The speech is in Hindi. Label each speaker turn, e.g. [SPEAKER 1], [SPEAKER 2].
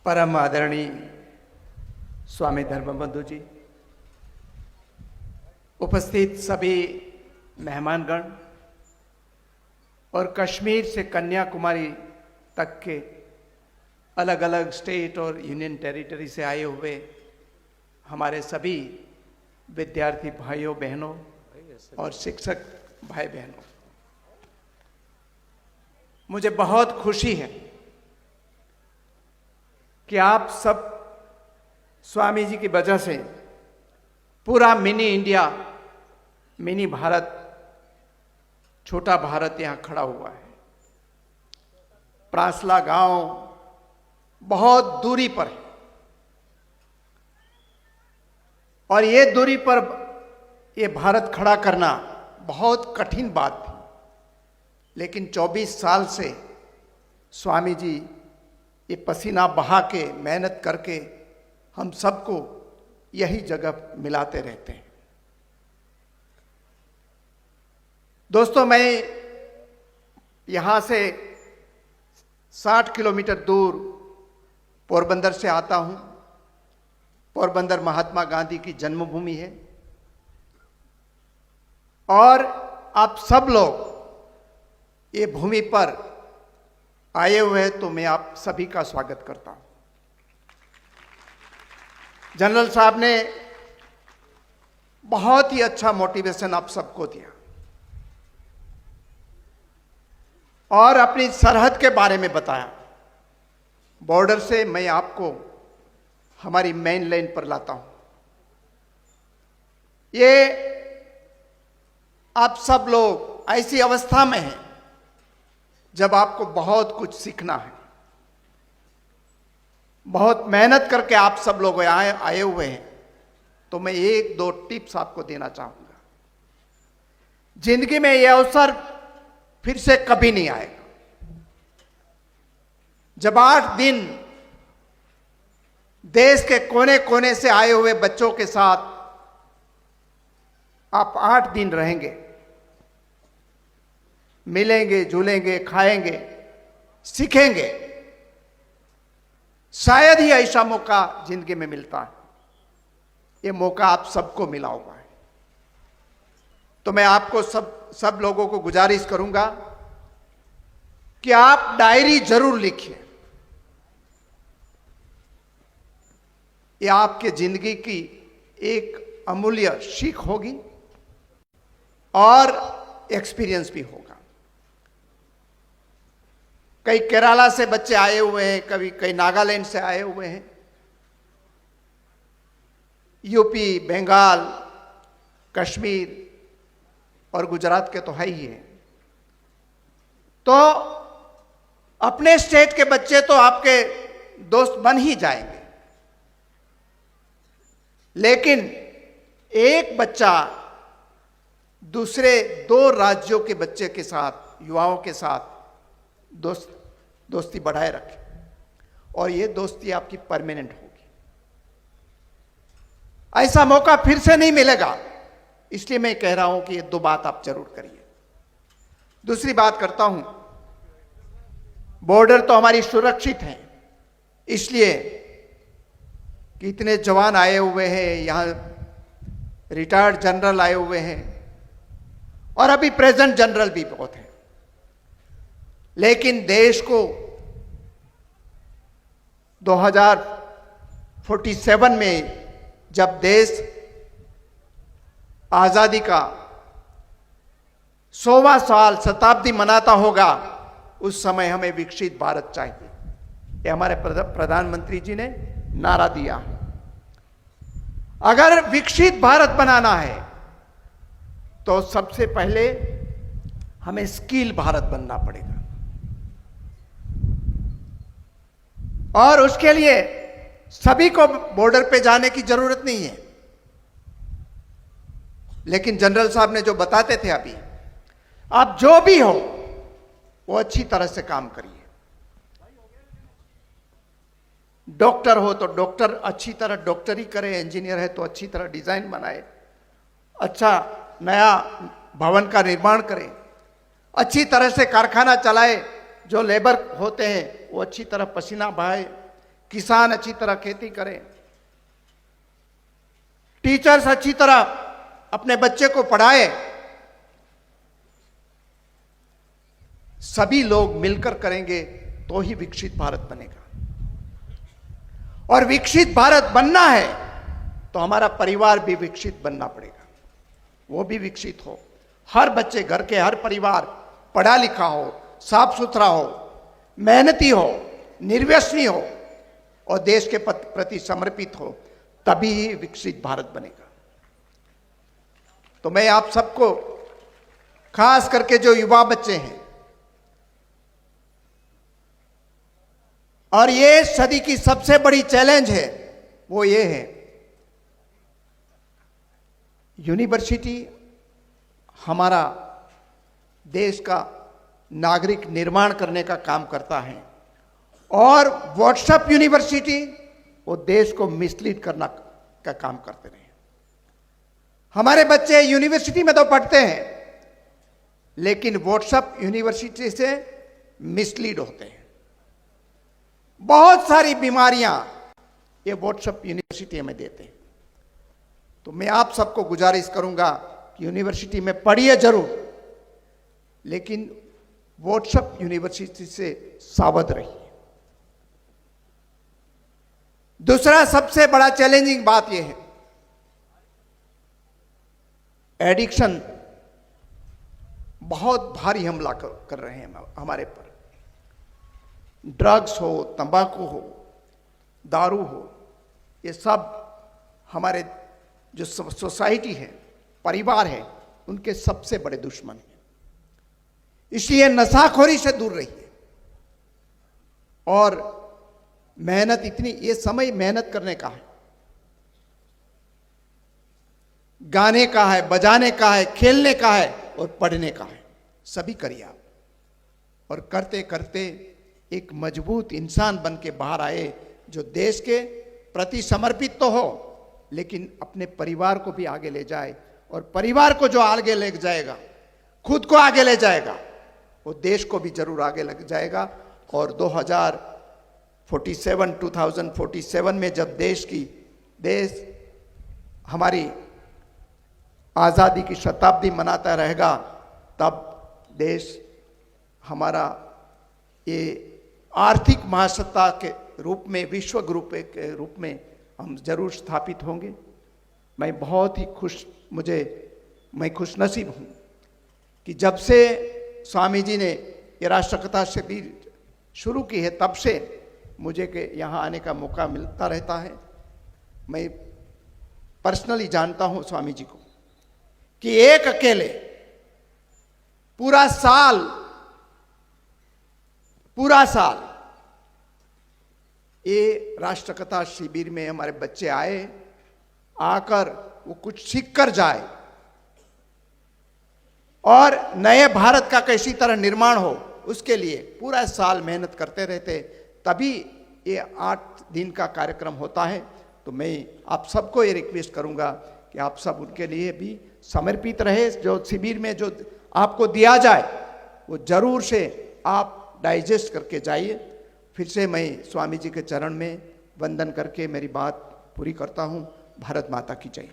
[SPEAKER 1] परम आदरणीय स्वामी धर्मबंधु जी, उपस्थित सभी मेहमानगण और कश्मीर से कन्याकुमारी तक के अलग अलग स्टेट और यूनियन टेरिटरी से आए हुए हमारे सभी विद्यार्थी भाइयों बहनों और शिक्षक भाई बहनों, मुझे बहुत खुशी है कि आप सब स्वामी जी की वजह से पूरा मिनी इंडिया, मिनी भारत, छोटा भारत यहां खड़ा हुआ है। प्रासला गांव बहुत दूरी पर है और ये दूरी पर ये भारत खड़ा करना बहुत कठिन बात थी, लेकिन 24 साल से स्वामी जी ये पसीना बहा के मेहनत करके हम सबको यही जगह मिलाते रहते हैं। दोस्तों, मैं यहां से 60 किलोमीटर दूर पोरबंदर से आता हूं। पोरबंदर महात्मा गांधी की जन्मभूमि है और आप सब लोग ये भूमि पर आए हुए हैं, तो मैं आप सभी का स्वागत करता हूं। जनरल साहब ने बहुत ही अच्छा मोटिवेशन आप सबको दिया और अपनी सरहद के बारे में बताया। बॉर्डर से मैं आपको हमारी मेन लाइन पर लाता हूं। ये आप सब लोग ऐसी अवस्था में हैं जब आपको बहुत कुछ सीखना है। बहुत मेहनत करके आप सब लोग आए हुए हैं, तो मैं 1-2 टिप्स आपको देना चाहूंगा। जिंदगी में यह अवसर फिर से कभी नहीं आएगा जब 8 दिन देश के कोने कोने से आए हुए बच्चों के साथ आप 8 दिन रहेंगे, मिलेंगे, जुलेंगे, खाएंगे, सीखेंगे। शायद ही ऐसा मौका जिंदगी में मिलता है। ये मौका आप सबको मिला हुआ है। तो मैं आपको सब लोगों को गुजारिश करूंगा कि आप डायरी जरूर लिखिए। ये आपके जिंदगी की एक अमूल्य सीख होगी और एक्सपीरियंस भी होगा। कई केरला से बच्चे आए हुए हैं, कई नागालैंड से आए हुए हैं, यूपी, बंगाल, कश्मीर और गुजरात के तो है ही है। तो अपने स्टेट के बच्चे तो आपके दोस्त बन ही जाएंगे, लेकिन एक बच्चा दूसरे 2 राज्यों के बच्चे के साथ, युवाओं के साथ दोस्ती बढ़ाए रखे और ये दोस्ती आपकी परमानेंट होगी। ऐसा मौका फिर से नहीं मिलेगा, इसलिए मैं कह रहा हूं कि ये 2 बात आप जरूर करिए। दूसरी बात करता हूं, बॉर्डर तो हमारी सुरक्षित है, इसलिए कि इतने जवान आए हुए हैं, यहां रिटायर्ड जनरल आए हुए हैं और अभी प्रेजेंट जनरल भी बहुत है। लेकिन देश को 2047 में जब देश आजादी का 100वां साल, शताब्दी मनाता होगा, उस समय हमें विकसित भारत चाहिए। ये हमारे प्रधानमंत्री जी ने नारा दिया। अगर विकसित भारत बनाना है तो सबसे पहले हमें स्किल भारत बनना पड़ेगा और उसके लिए सभी को बॉर्डर पे जाने की जरूरत नहीं है। लेकिन जनरल साहब ने जो बताते थे अभी, आप जो भी हो वो अच्छी तरह से काम करिए। डॉक्टर हो तो डॉक्टर अच्छी तरह डॉक्टरी करे, इंजीनियर है तो अच्छी तरह डिजाइन बनाए, अच्छा नया भवन का निर्माण करे, अच्छी तरह से कारखाना चलाए, जो लेबर होते हैं वो अच्छी तरह पसीना बहाए, किसान अच्छी तरह खेती करें, टीचर्स अच्छी तरह अपने बच्चे को पढ़ाए, सभी लोग मिलकर करेंगे तो ही विकसित भारत बनेगा। और विकसित भारत बनना है तो हमारा परिवार भी विकसित बनना पड़ेगा, वो भी विकसित हो। हर बच्चे, घर के हर परिवार पढ़ा लिखा हो, साफ सुथरा हो, मेहनती हो, निर्व्यसनी हो और देश के प्रति समर्पित हो, तभी ही विकसित भारत बनेगा। तो मैं आप सबको, खास करके जो युवा बच्चे हैं, और ये सदी की सबसे बड़ी चैलेंज है, वो ये है, यूनिवर्सिटी हमारा देश का नागरिक निर्माण करने का काम करता है और व्हाट्सएप यूनिवर्सिटी वो देश को मिसलीड करना का काम करते रहे। हमारे बच्चे यूनिवर्सिटी में तो पढ़ते हैं लेकिन व्हाट्सएप यूनिवर्सिटी से मिसलीड होते हैं। बहुत सारी बीमारियां ये व्हाट्सएप यूनिवर्सिटी में देते हैं। तो मैं आप सबको गुजारिश करूंगा कि यूनिवर्सिटी में पढ़िए जरूर, लेकिन व्हाट्सएप यूनिवर्सिटी से सावध रहिए। दूसरा सबसे बड़ा चैलेंजिंग बात यह है, एडिक्शन बहुत भारी हमला कर रहे हैं हमारे पर। ड्रग्स हो, तंबाकू हो, दारू हो, ये सब हमारे जो सोसाइटी है, परिवार है, उनके सबसे बड़े दुश्मन हैं। इसलिए नशाखोरी से दूर रहिए और मेहनत, इतनी ये समय मेहनत करने का है, गाने का है, बजाने का है, खेलने का है और पढ़ने का है। सभी करिए आप, और करते करते एक मजबूत इंसान बन के बाहर आए जो देश के प्रति समर्पित तो हो लेकिन अपने परिवार को भी आगे ले जाए, और परिवार को जो आगे ले जाएगा, खुद को आगे ले जाएगा, वो देश को भी जरूर आगे लग जाएगा। और 2047 में जब देश हमारी आज़ादी की शताब्दी मनाता रहेगा, तब देश हमारा ये आर्थिक महासत्ता के रूप में, विश्व गुरु के रूप में हम जरूर स्थापित होंगे। मैं बहुत ही मैं खुशनसीब हूँ कि जब से स्वामी जी ने ये राष्ट्रकथा शिविर शुरू की है, तब से मुझे के यहाँ आने का मौका मिलता रहता है। मैं पर्सनली जानता हूँ स्वामी जी को कि एक अकेले पूरा साल ये राष्ट्रकथा शिविर में हमारे बच्चे आकर वो कुछ सीख कर जाए और नए भारत का कैसी तरह निर्माण हो, उसके लिए पूरा साल मेहनत करते रहते, तभी ये 8 दिन का कार्यक्रम होता है। तो मैं आप सबको ये रिक्वेस्ट करूंगा कि आप सब उनके लिए भी समर्पित रहे। जो शिविर में जो आपको दिया जाए वो जरूर से आप डाइजेस्ट करके जाइए। फिर से मैं स्वामी जी के चरण में वंदन करके मेरी बात पूरी करता हूँ। भारत माता की जय।